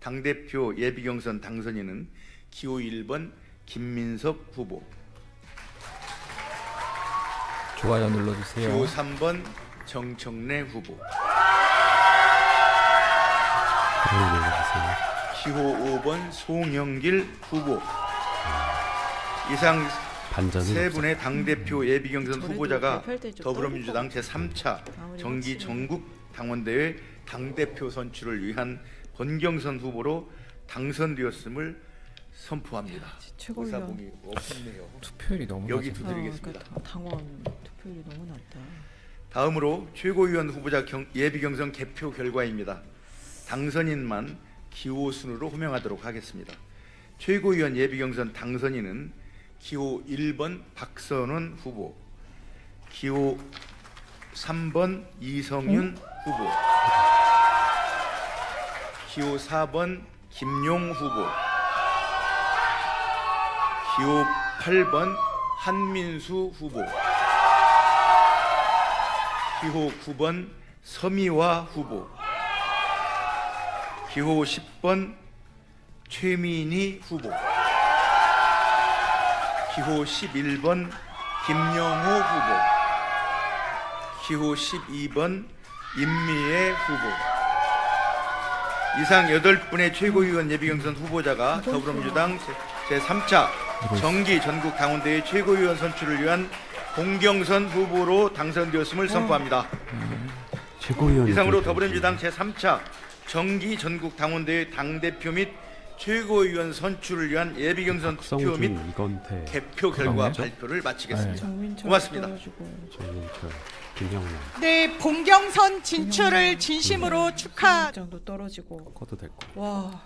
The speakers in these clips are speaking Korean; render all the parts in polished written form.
당대표 예비경선 당선인은 기호 1번 김민석 후보, 좋아요 눌러주세요. 기호 3번 정청래 후보, 눌러주세요. 기호 5번 송영길 후보. 이상 세 분의 당대표 예비경선 후보자가 더불어민주당 제3차 정기 전국 당원대회 당대표 선출을 위한 본경선 후보로 당선되었음을 선포합니다. 최고위원 없네요. 투표율이 너무 여기 낮아서. 두드리겠습니다. 그러니까 당원 투표율이 너무 낮다. 다음으로 최고위원 후보자 예비경선 개표 결과입니다. 당선인만 기호 순으로 호명하도록 하겠습니다. 최고위원 예비경선 당선인은 기호 1번 박선원 후보, 기호 3번 이성윤 후보, 기호 4번 김용 후보, 기호 8번 한민수 후보, 기호 9번 서미화 후보, 기호 10번 최민희 후보, 기호 11번 김영호 후보, 기호 12번 임미애 후보. 이상 8분의 최고위원 예비경선 후보자가 더불어민주당 제3차 정기 전국 당원대회 최고위원 선출을 위한 공경선 후보로 당선되었음을 선포합니다. 이상으로 더불어민주당 제3차 정기 전국 당원대회 당대표 및 최고위원 선출을 위한 예비경선 투표 및 개표 결과 발표를 마치겠습니다. 고맙습니다. 네, 본경선 진출을 진심으로 축하. 장도 떨어지고. 커도 될 거. 와.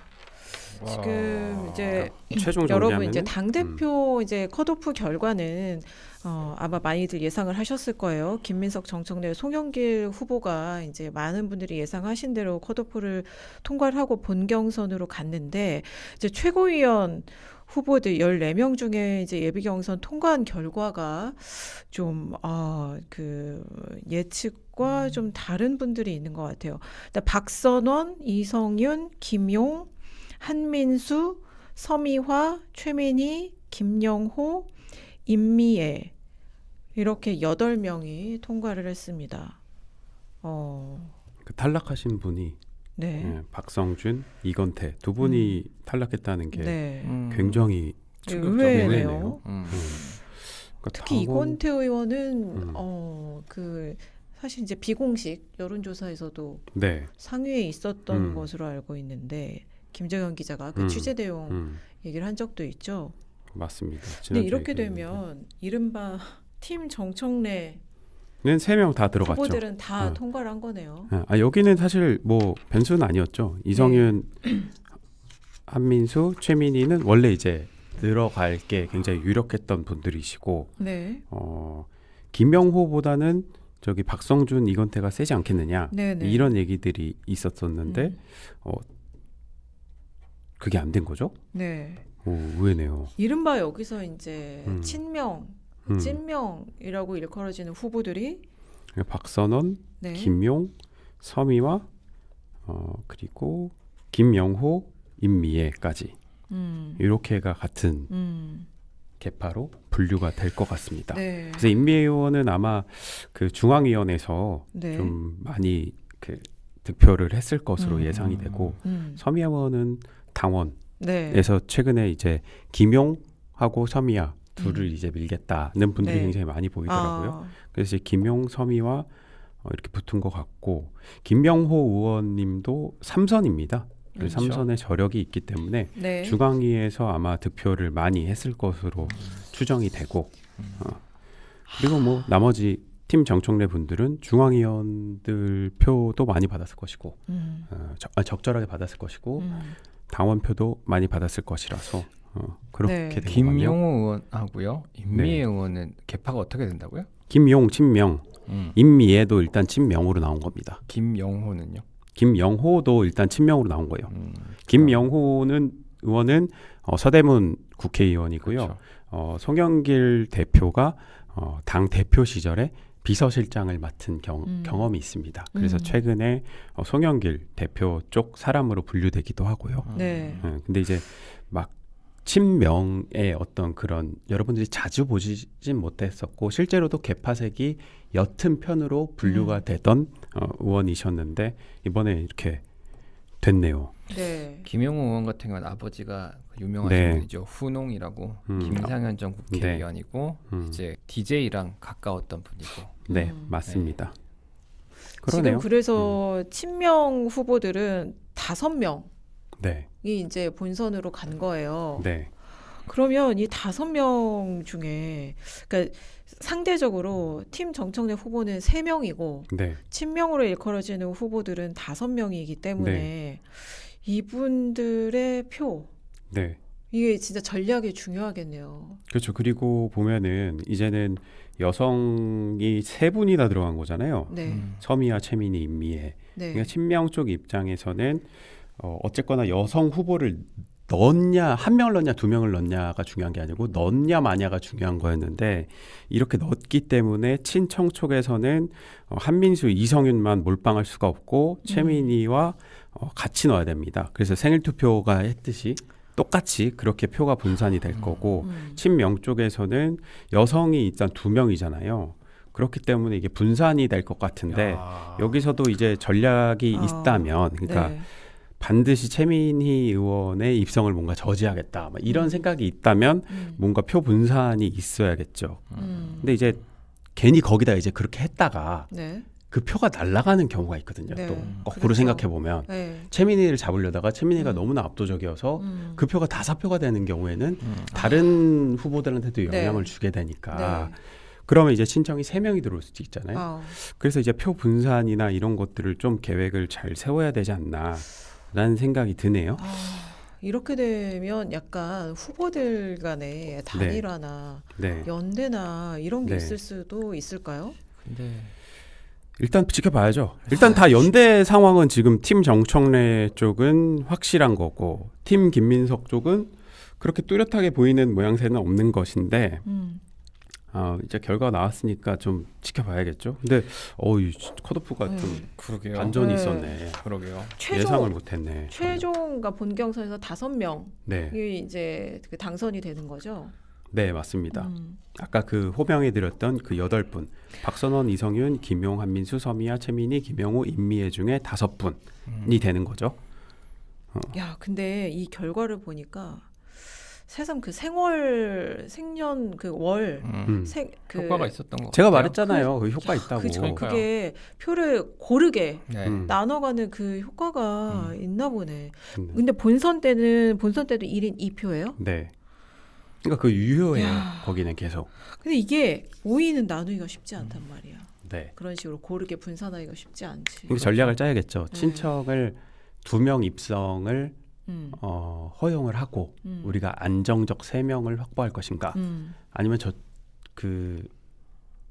지금 이제 최종 여러분 이제 당 대표 이제 컷오프 결과는 아마 많이들 예상을 하셨을 거예요. 김민석, 정청래, 송영길 후보가 이제 많은 분들이 예상하신 대로 컷오프를 통과를 하고 본경선으로 갔는데 이제 최고위원 후보들 14명 중에 이제 예비경선 통과한 결과가 좀 그 예측과 좀 다른 분들이 있는 것 같아요. 박선원, 이성윤, 김용, 한민수, 서미화, 최민희, 김영호, 임미애 이렇게 8명이 통과를 했습니다. 그 탈락하신 분이 네. 박성준, 이건태 두 분이 탈락했다는 게 네. 굉장히 의외네요. 그러니까 특히 이건태 의원은 그 사실 이제 비공식 여론조사에서도 네. 상위에 있었던 것으로 알고 있는데 김정현 기자가 그 취재 내용 얘기를 한 적도 있죠. 맞습니다. 근데 이렇게 되면 이른바 팀 정청래는 3명 다 들어갔죠. 후보들은 다 통과를 한 거네요. 여기는 사실 뭐 변수는 아니었죠. 이성윤, 한민수, 최민희는 원래 이제 들어갈 게 굉장히 유력했던 분들이시고, 네. 김영호보다는 저기 박성준, 이건태가 세지 않겠느냐 네네. 이런 얘기들이 있었었는데 그게 안 된 거죠? 네. 의외네요. 이른바 여기서 이제 친명, 찐명이라고 일컬어지는 후보들이 박선원, 네. 김용, 서미화, 그리고 김영호, 임미애까지 이렇게가 같은 계파로 분류가 될 것 같습니다. 네. 그래서 임미애 의원은 아마 그 중앙위원회에서 네. 좀 많이 그 득표를 했을 것으로 예상이 되고 서미화 의원은 당원에서 네. 최근에 이제 김용하고 서미화 둘을 이제 밀겠다는 분들이 네. 굉장히 많이 보이더라고요. 그래서 이제 김용, 서미화 이렇게 붙은 것 같고 김명호 의원님도 3선입니다. 그렇죠. 3선의 저력이 있기 때문에 네. 중앙위에서 아마 득표를 많이 했을 것으로 추정이 되고 그리고 뭐 나머지 팀 정청래 분들은 중앙위원들 표도 많이 받았을 것이고 적절하게 받았을 것이고 당원표도 많이 받았을 것이라서 그렇게 네. 된 거고요. 김용호 의원하고요. 임미애 네. 의원은 개파가 어떻게 된다고요? 김용, 친명, 임미애도 일단 친명으로 나온 겁니다. 김영호는요? 김영호도 일단 친명으로 나온 거예요. 김영호는 의원은 서대문 국회의원이고요. 그렇죠. 송영길 대표가 당 대표 시절에 비서실장을 맡은 경험이 있습니다. 그래서 최근에 송영길 대표 쪽 사람으로 분류되기도 하고요. 네. 근데 이제 막 친명의 어떤 그런 여러분들이 자주 보시진 못했었고 실제로도 개파색이 옅은 편으로 분류가 되던 의원이셨는데 이번에 이렇게 됐네요. 네. 김용호 의원 같은 경우는 아버지가 유명하신 네. 분이죠. 후농이라고 김상현 전 국회의원이고 이제 DJ랑 가까웠던 분이고. 네, 맞습니다. 지금 그러네요. 그래서 친명 후보들은 5명이 네, 이제 본선으로 간 거예요. 네, 그러면 이 5명 중에 그러니까 상대적으로 팀 정청래 후보는 3명이고 네. 친명으로 일컬어지는 후보들은 5명이기 때문에 이분들의 표 네. 이게 진짜 전략이 중요하겠네요. 그렇죠. 그리고 보면은 이제는 여성이 3분이나 들어간 거잖아요. 네. 서미아, 최민희, 임미애. 네. 그러니까 친명 쪽 입장에서는 어쨌거나 여성 후보를 넣었냐, 1명을 넣었냐, 2명을 넣었냐가 중요한 게 아니고 넣었냐 마냐가 중요한 거였는데 이렇게 넣었기 때문에 친청 쪽에서는 한민수, 이성윤만 몰빵할 수가 없고 최민희와 같이 넣어야 됩니다. 그래서 생일 투표가 했듯이 똑같이 그렇게 표가 분산이 될 거고 친명 쪽에서는 여성이 일단 2명이잖아요. 그렇기 때문에 이게 분산이 될 것 같은데 여기서도 이제 전략이 있다면 그러니까 네. 반드시 최민희 의원의 입성을 뭔가 저지하겠다 막 이런 생각이 있다면 뭔가 표 분산이 있어야겠죠. 근데 이제 괜히 거기다 이제 그렇게 했다가 네. 그 표가 날아가는 경우가 있거든요. 네. 또 거꾸로 그렇죠. 생각해 보면 네. 최민희를 잡으려다가 최민희가 너무나 압도적이어서 그 표가 다사표가 되는 경우에는 다른 후보들한테도 네. 영향을 주게 되니까 네. 그러면 이제 친정이 3명이 들어올 수도 있잖아요. 아, 그래서 이제 표 분산이나 이런 것들을 좀 계획을 잘 세워야 되지 않나라는 생각이 드네요. 이렇게 되면 약간 후보들 간의 단일화나 네. 연대나 이런 게 네. 있을 수도 있을까요? 근데 일단 지켜봐야죠. 일단 다 연대 상황은 지금 팀 정청래 쪽은 확실한 거고 팀 김민석 쪽은 그렇게 뚜렷하게 보이는 모양새는 없는 것인데 이제 결과가 나왔으니까 좀 지켜봐야겠죠. 근데 이 컷오프가 좀 그러게요. 반전이 네. 있었네. 그러게요. 예상을 못했네. 최종과 본경선에서 5명이 네, 이제 그 당선이 되는 거죠. 네 맞습니다. 아까 그 호명해드렸던 그 8분 박선원, 이성윤, 김용, 한민수, 서미아, 최민희, 김영우, 임미애 중에 5분이 되는 거죠. 야, 근데 이 결과를 보니까 새삼 그 생년 그 월 그 효과가 있었던 거. 제가 같아요. 말했잖아요. 그 효과 있다고. 그게 표를 고르게 네. 나눠가는 그 효과가 있나 보네. 음. 근데 본선 때도 1인 2표예요? 네. 그러니까 그 유효해요. 야. 거기는 계속. 근데 이게 5인은 나누기가 쉽지 않단 말이야. 네. 그런 식으로 고르게 분산하기가 쉽지 않지. 그러니까 전략을 짜야겠죠. 네. 친척을 2명 입성을 허용을 하고 우리가 안정적 3명을 확보할 것인가? 아니면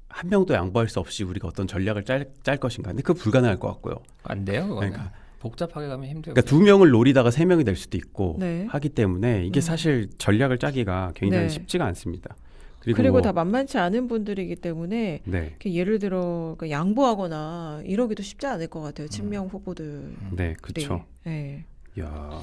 한 명도 양보할 수 없이 우리가 어떤 전략을 짤 것인가? 근데 그거 불가능할 것 같고요. 안 돼요. 그거는. 그러니까 복잡하게 가면 힘들고. 그러니까 2명을 노리다가 3명이 될 수도 있고 네. 하기 때문에 이게 사실 전략을 짜기가 굉장히 네. 쉽지가 않습니다. 그리고 뭐, 다 만만치 않은 분들이기 때문에 네, 이렇게 예를 들어 그 양보하거나 이러기도 쉽지 않을 것 같아요. 친명 후보들. 네, 그렇죠. 네. 야.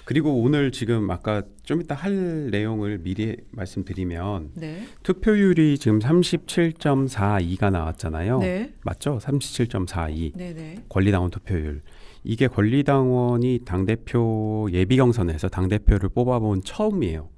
그리고 오늘 지금 아까 좀 이따 할 내용을 미리 말씀드리면 네. 투표율이 지금 37.42가 나왔잖아요. 네. 맞죠? 37.42 네. 네. 권리당원 투표율. 이게 권리당원이 당대표 예비경선에서 당대표를 뽑아본 처음이에요.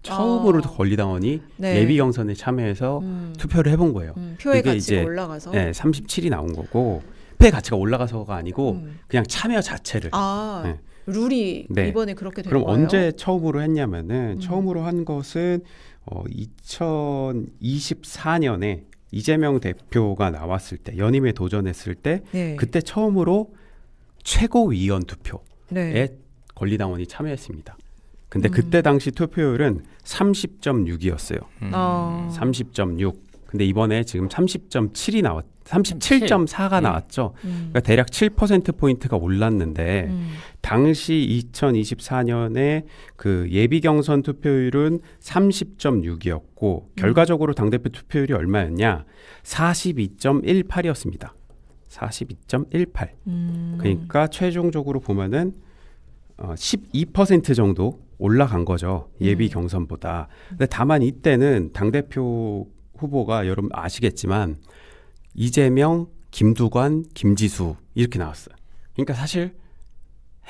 처음으로 권리당원이 네. 예비경선에 참여해서 투표를 해본 거예요. 표의 그게 가치가 이제 올라가서. 네, 37이 나온 거고 표의 가치가 올라가서가 아니고 그냥 참여 자체를. 아, 네. 룰이 네. 이번에 그렇게 된 그럼 거예요? 언제 처음으로 했냐면은 처음으로 한 것은 2024년에 이재명 대표가 나왔을 때 연임에 도전했을 때 네. 그때 처음으로 최고위원 투표에 네. 권리당원이 참여했습니다. 근데 그때 당시 투표율은 30.6이었어요. 30.6. 근데 이번에 지금 30.7이 37.4가 나왔죠. 그러니까 대략 7% 포인트가 올랐는데 당시 2024년에 그 예비 경선 투표율은 30.6이었고 결과적으로 당대표 투표율이 얼마였냐? 42.18이었습니다. 42.18. 그러니까 최종적으로 보면은 12% 정도 올라간 거죠. 예비 경선보다. 근데 다만 이때는 당대표 후보가 여러분 아시겠지만 이재명, 김두관, 김지수 이렇게 나왔어요. 그러니까 사실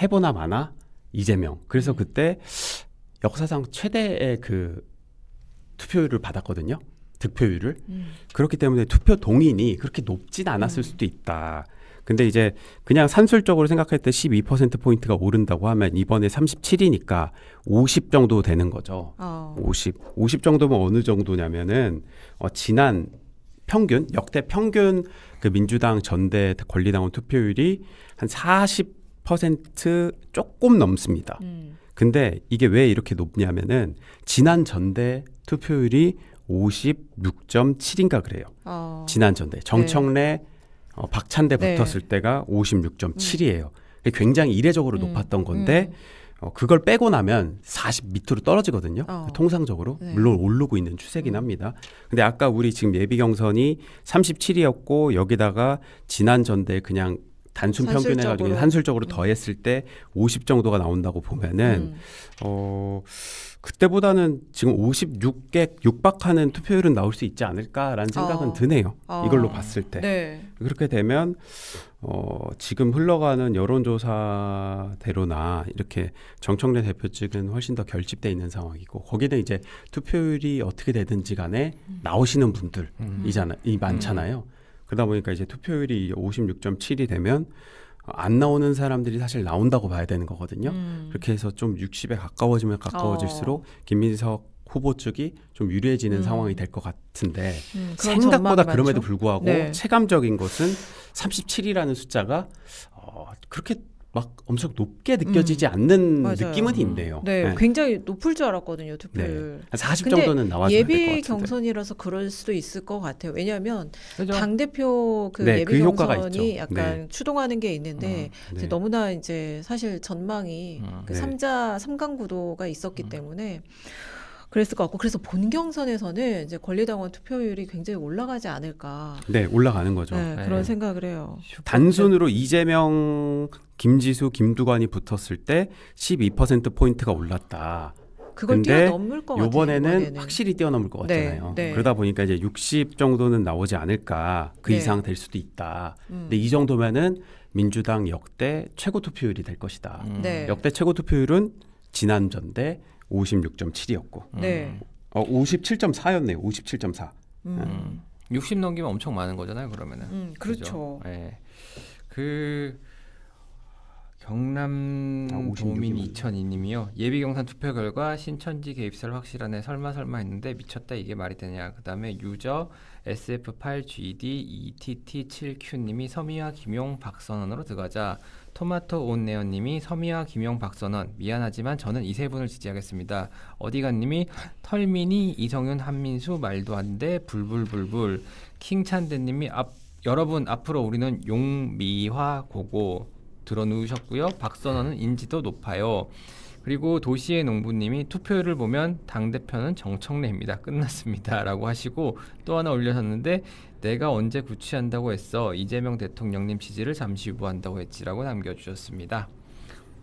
해보나 마나 이재명. 그래서 그때 역사상 최대의 그 투표율을 받았거든요. 득표율을. 그렇기 때문에 투표 동인이 그렇게 높진 않았을 수도 있다. 근데 이제 그냥 산술적으로 생각할 때 12%포인트가 오른다고 하면 이번에 37이니까 50 정도 되는 거죠. 50 정도면 어느 정도냐면은 지난 평균, 역대 평균 그 민주당 전대 권리당원 투표율이 한 40% 조금 넘습니다. 근데 이게 왜 이렇게 높냐면은 지난 전대 투표율이 56.7인가 그래요. 지난 전대 정청래 박찬대 네. 붙었을 때가 56.7이에요. 굉장히 이례적으로 높았던 건데 그걸 빼고 나면 40 밑으로 떨어지거든요. 통상적으로. 네. 물론 오르고 있는 추세긴 합니다. 근데 아까 우리 지금 예비 경선이 37이었고 여기다가 지난 전대 그냥 단순 평균해가지고 산술적으로 더했을 때 50 정도가 나온다고 보면은 그때보다는 지금 56개 육박하는 투표율은 나올 수 있지 않을까라는 생각은 드네요. 이걸로 봤을 때. 네. 그렇게 되면 지금 흘러가는 여론조사대로나 이렇게 정청래 대표 측은 훨씬 더 결집돼 있는 상황이고 거기는 이제 투표율이 어떻게 되든지 간에 나오시는 분들이 많잖아요. 그러다 보니까 이제 투표율이 56.7이 되면 안 나오는 사람들이 사실 나온다고 봐야 되는 거거든요. 그렇게 해서 좀 60에 가까워지면 가까워질수록 김민석 후보 측이 좀 유리해지는 상황이 될 것 같은데 생각보다 그럼에도 불구하고 네. 체감적인 것은 37이라는 숫자가 그렇게 막 엄청 높게 느껴지지 않는 맞아요. 느낌은 있네요. 네, 네. 굉장히 높을 줄 알았거든요, 투표율. 네. 40 근데 정도는 나와줘야 될 것 같은데. 예비 경선이라서 그럴 수도 있을 것 같아요. 왜냐하면 그죠? 당 대표 그 네, 예비 그 효과가 경선이 있죠. 약간 네. 추동하는 게 있는데 이제 네. 너무나 이제 사실 전망이 그 네. 3강 구도가 있었기 때문에 그랬을 것 같고 그래서 본 경선에서는 이제 권리당원 투표율이 굉장히 올라가지 않을까. 네, 올라가는 거죠. 네, 네. 그런 생각을 해요. 단순으로 이재명, 김지수, 김두관이 붙었을 때 12%포인트가 올랐다. 그걸 근데 뛰어넘을 것 같아요. 이번에는 확실히 뛰어넘을 것 네, 같잖아요. 네. 그러다 보니까 이제 60 정도는 나오지 않을까. 그 네. 이상 될 수도 있다. 근데 이 정도면은 민주당 역대 최고 투표율이 될 것이다. 네. 역대 최고 투표율은 지난 전대 56.7이었고 네. 57.4였네요. 57.4. 60 넘기면 엄청 많은 거잖아요. 그러면은. 그렇죠. 네. 그 경남 56 도민 이면. 2002님이요. 예비 경선 투표 결과 신천지 개입설 확실하네. 설마 했는데 미쳤다 이게 말이 되냐. 그다음에 유저 SF8GD ETT7Q님이 서미와 김용 박선언으로 들어가자. 토마토 온네어님이 서미와 김용 박선언 미안하지만 저는 이 세 분을 지지하겠습니다. 어디간님이 털미니 이정윤 한민수 말도 안 돼 불불불불. 킹찬대님이 여러분 앞으로 우리는 용미화 고고 들어누우셨고요. 박선언은 인지도 높아요. 그리고 도시의 농부님이 투표율을 보면 당대표는 정청래입니다. 끝났습니다. 라고 하시고 또 하나 올려셨는데 내가 언제 구취한다고 했어. 이재명 대통령님 지지를 잠시 유보한다고 했지라고 남겨주셨습니다.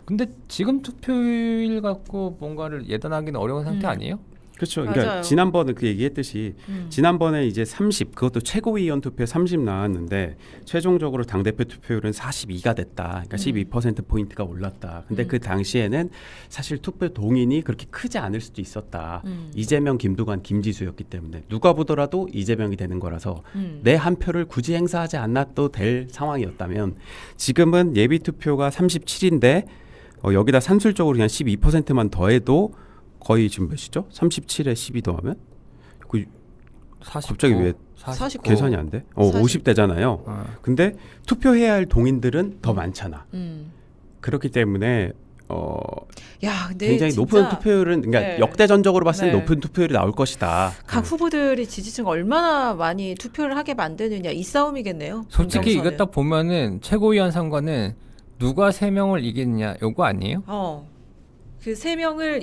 근데 지금 투표율 갖고 뭔가를 예단하기는 어려운 상태 아니에요? 그렇죠. 그러니까 맞아요. 지난번에 그 얘기했듯이 지난번에 이제 30 그것도 최고위원 투표 30 나왔는데 최종적으로 당대표 투표율은 42가 됐다. 그러니까 12%포인트가 올랐다. 근데 그 당시에는 사실 투표 동인이 그렇게 크지 않을 수도 있었다. 이재명, 김두관, 김지수였기 때문에 누가 보더라도 이재명이 되는 거라서 내 한 표를 굳이 행사하지 않아도 될 상황이었다면 지금은 예비 투표가 37인데 여기다 산술적으로 그냥 12%만 더해도 거의 지금 몇이죠? 37에 12 더하면? 그 49, 갑자기 왜 49. 계산이 안 돼? 40. 50대잖아요. 근데 투표해야 할 동인들은 더 많잖아. 음. 그렇기 때문에 야, 근데 굉장히 진짜 높은 투표율은 그러니까 네. 역대전적으로 봤을 때 네. 높은 투표율이 나올 것이다. 각 후보들이 지지층 얼마나 많이 투표를 하게 만드느냐 이 싸움이겠네요. 솔직히 이거 본경선은. 딱 보면은 최고위원 선거는 누가 3명을 이기느냐 요거 아니에요? 그 세 명을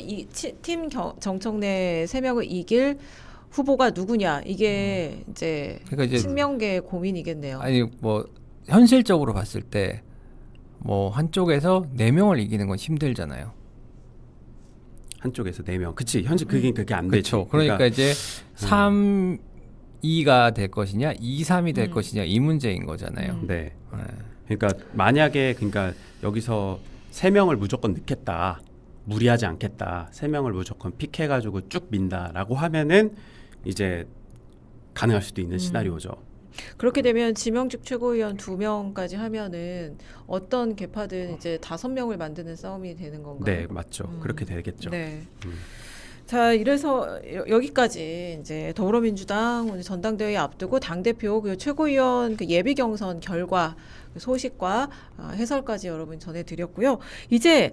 정청래 세 명을 이길 후보가 누구냐 이게 이제 그러니까 이제 친명계의 고민이겠네요. 아니 뭐 현실적으로 봤을 때 뭐 한쪽에서 4명을 이기는 건 힘들잖아요. 한쪽에서 4명. 그치. 현재 그게 안 되지. 그렇죠. 그러니까 이제 3, 2가 될 것이냐, 2, 3이 될 것이냐 이 문제인 거잖아요. 네. 네. 그러니까 만약에 그러니까 여기서 3명을 무조건 넣겠다. 무리하지 않겠다. 3명을 무조건 픽해가지고 쭉 민다라고 하면은 이제 가능할 수도 있는 시나리오죠. 그렇게 되면 지명직 최고위원 2명까지 하면은 어떤 개파든 이제 5명을 만드는 싸움이 되는 건가요? 네, 맞죠. 그렇게 되겠죠. 네. 음. 자, 이래서 여기까지 이제 더불어민주당 오늘 전당대회 앞두고 당대표 그리고 최고위원 그 예비 경선 결과 그 소식과 해설까지 여러분 전해드렸고요. 이제